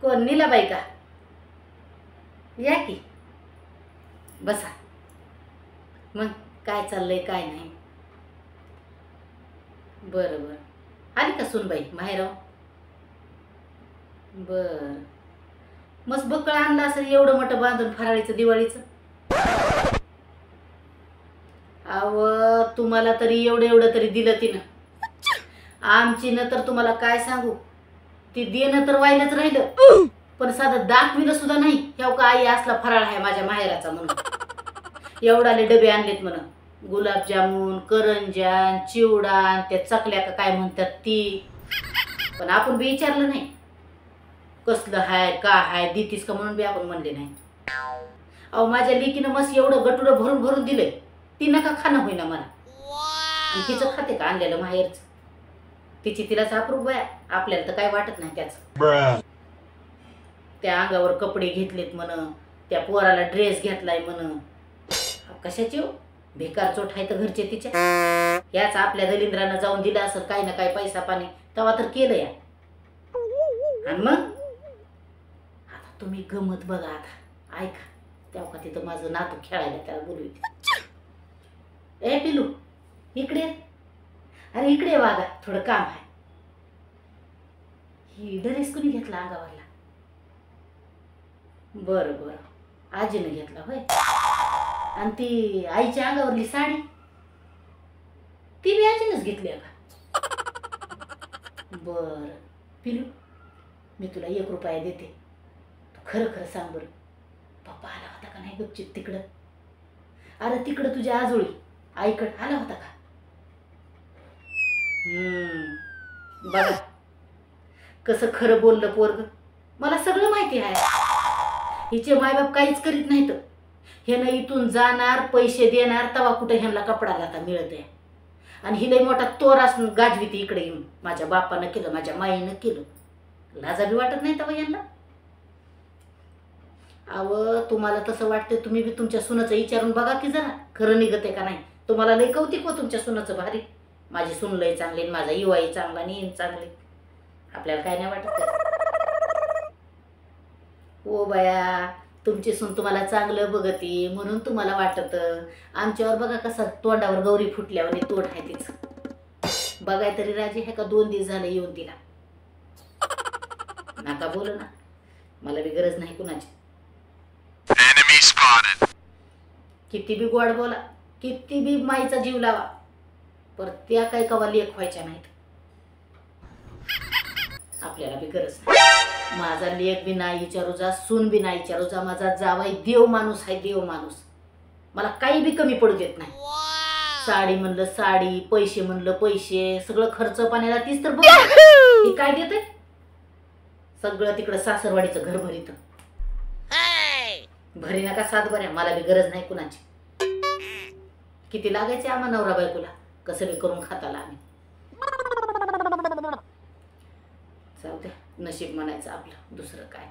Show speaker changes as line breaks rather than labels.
कोण नीलाबाई का? या की बसा. मग काय चाललंय काय नाही? बरं बरं. आली का सुनबाई माहेराव? बर. मस्त बक्कळ आणलं असेल एवढं मोठं बांधून फराळीचं दिवाळीचं. अव तुम्हाला तरी एवढं एवढं तरी दिलं तिनं. आमची न तर तुम्हाला काय सांगू, ती देणं तर व्हायलाच राहिलं पण साधं दाखविलं सुद्धा नाही. ह्या का आई असला फराळ आहे माझ्या माहेराचा म्हणून एवढाले डबे आणलेत म्हणून. गुलाबजामुन, करंजान, चिवडा, त्या चकल्या का काय म्हणतात ती. पण आपण बी विचारलं नाही कसलं हाय का हाय देतीस का म्हणून बी आपण म्हणले नाही. अहो माझ्या लेकीनं मस्त एवढं गटुडं भरून भरून दिलंय, ती नका खाणं होईना मला. आणि तिचं खाते का आणलेलं माहेरचं? तिची तिलाच अप्रूप आहे, आपल्याला तर काय वाटत नाही त्याचं. त्या अंगावर कपडे घेतलेत म्हण, त्या पोराला ड्रेस घेतलाय म्हण. कशाची हो? बेकार चोट आहे तर घरचे तिच्या. याच आपल्या दलिंद्रानं जाऊन दिला असेल काही ना काही पैसा पाणी, तेव्हा तर केलं या. आणि मग आता तुम्ही गमत बघा. आता ऐका, तेव्हा का तिथं माझं नातू खेळायला त्याला बोलवते. ए पिलू इकडे. अरे इकडे वागा, थोडं काम आहे. ही ड्रेस कुणी घेतला अंगावरला? बरं बरं, आजीने घेतला होय. आणि ती आईच्या अंगावरली साडी ती बी आजीनेच घेतली का? बरं पिलू, मी तुला 1 रुपया देते, तू खरं खरं सांग बरं, पप्पा आला होता का नाही गपचित तिकडं? अरे तिकडं तुझ्या आजोळी आईकडं आला होता का? बघा कसं खरं बोललं पोरग. मला सगळं माहिती आहे. हिचे मायबाप काहीच करीत नाहीत. ह्यानं इथून जाणार, पैसे देणार, तवा कुठं ह्यांना कपडा लाता मिळत आहे. आणि हिला मोठा तोरास गाजवी ती इकडे येऊन. माझ्या बापानं केलं, माझ्या माईनं केलं. लाजा बी वाटत नाही तवा यांना. अव तुम्हाला तसं वाटतं, तुम्ही बी तुमच्या सुनाचं विचारून बघा की जरा खरं निघत आहे का नाही. तुम्हाला लय कौतिक हो तुमच्या सुनाचं भारी. माझी सून लय चांगली, माझा युवाई चांगला, नीन चांगली. आपल्याला काय नाही वाटत ओ बया. तुमची सून तुम्हाला चांगलं बघती म्हणून तुम्हाला वाटत. आमच्यावर बघा कसं तोंडावर गौरी फुटल्यावर तोड आहे तिचं. बघाय तरी राजी आहे का? 2 दिवस झाले येऊन तिला. नका बोलू ना, मला बी गरज नाही कुणाची. किती बी गोड बोला, किती बी माईचा जीव लावा, पर त्या काही कवा लेख व्हायच्या नाहीत. आपल्याला बी गरज नाही. माझा लेख बी नाही विचारू जा, सून बी नाही विचारू जा. माझा जावाई देव माणूस आहे, देव माणूस. मला काही बी कमी पडू देत नाही. साडी म्हणलं साडी, पैसे म्हणलं पैसे, सगळं खर्च पाण्याला तीच तर बघ. हे काय देते सगळं तिकडं सासरवाडीचं घर भरीत. भरी नका 7 बऱ्या, मला बी गरज नाही कुणाची. किती लागायचे आम्हा नवरा बायकोला, कसं बी करून खाताला आम्ही. जाऊ दे, नशीब म्हणायचं आपलं, दुसरं काय.